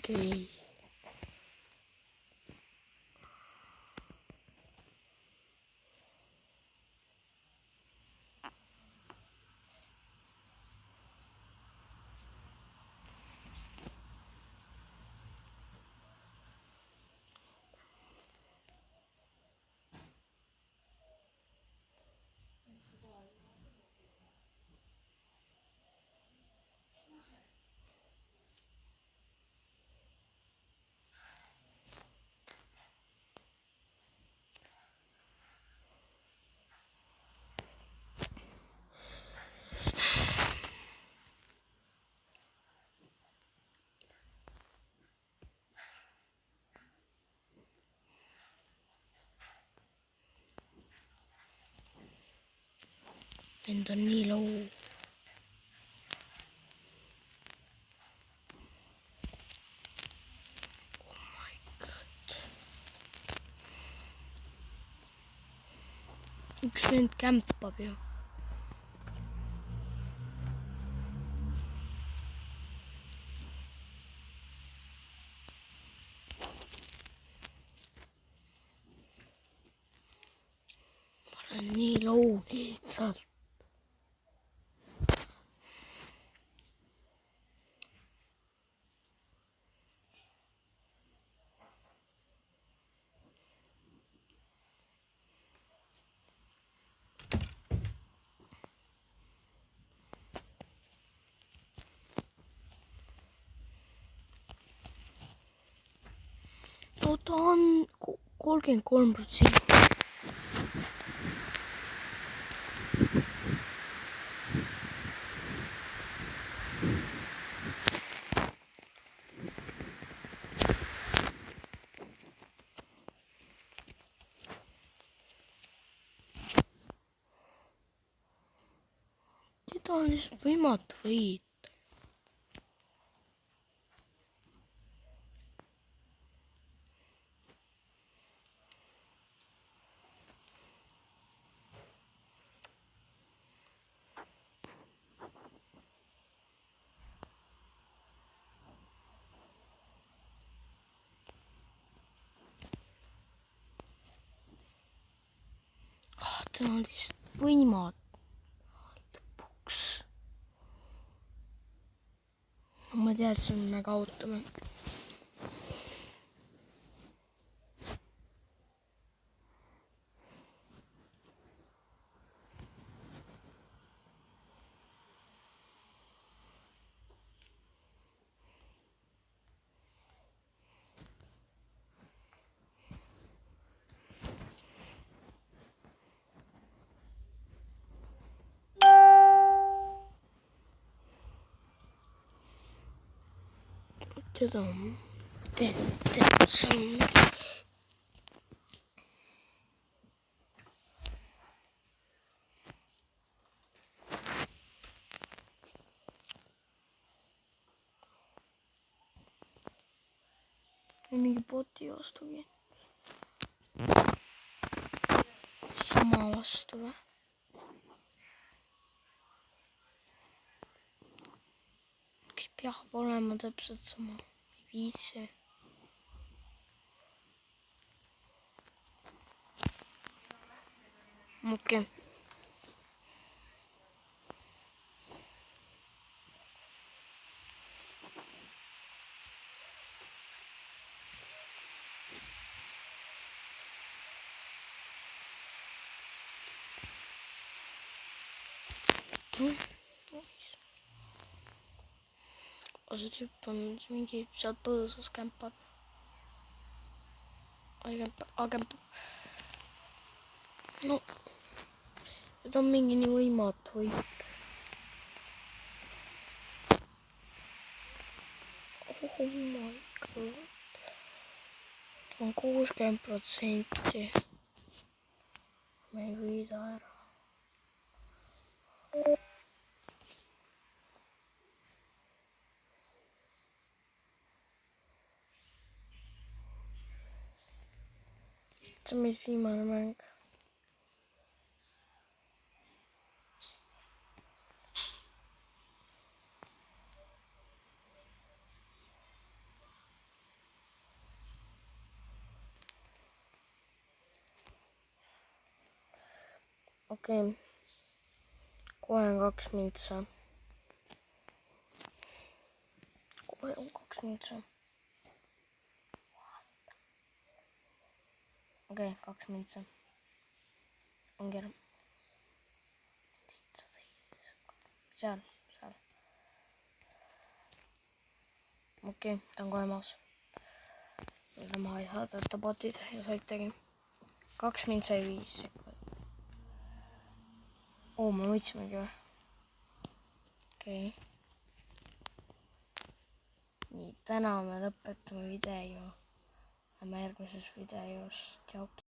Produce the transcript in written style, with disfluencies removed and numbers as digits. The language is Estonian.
okei. Vend on nii low. Oh my god. Üks vend kämpab ju. Ma olen nii low lihtsalt. No ta on 33%. Seda on lihtsalt võimatu võita. Seda on lihtsalt võimatu. Lõpuks. Ma teadsin, me kaotame. Seda on tehtud. Mingi boti vastugi. Sama vastu või? Miks peab olema täpselt sama? Ei viitsi. Okei. See tüüp on mingi seal põõsas kämpab. Kämpab. No, seda on mingi nii võimatu võita. Oh my god. On 60%. Me ei võida ära. See on meid viimane mäng. okei. Kohe on 2 mintsa. Kohe on 2 mintsa. Okei, 2 mintsa. On kirja. Seal. Okei, ta on kohe maas. Mille maha ei saadeta botid ja saitegi. 2 mintsa ja 5 sekundit. Me võitsimegi või? Okei. Nii, täna me lõpetame video. Lähme järgmises videos. Tšau.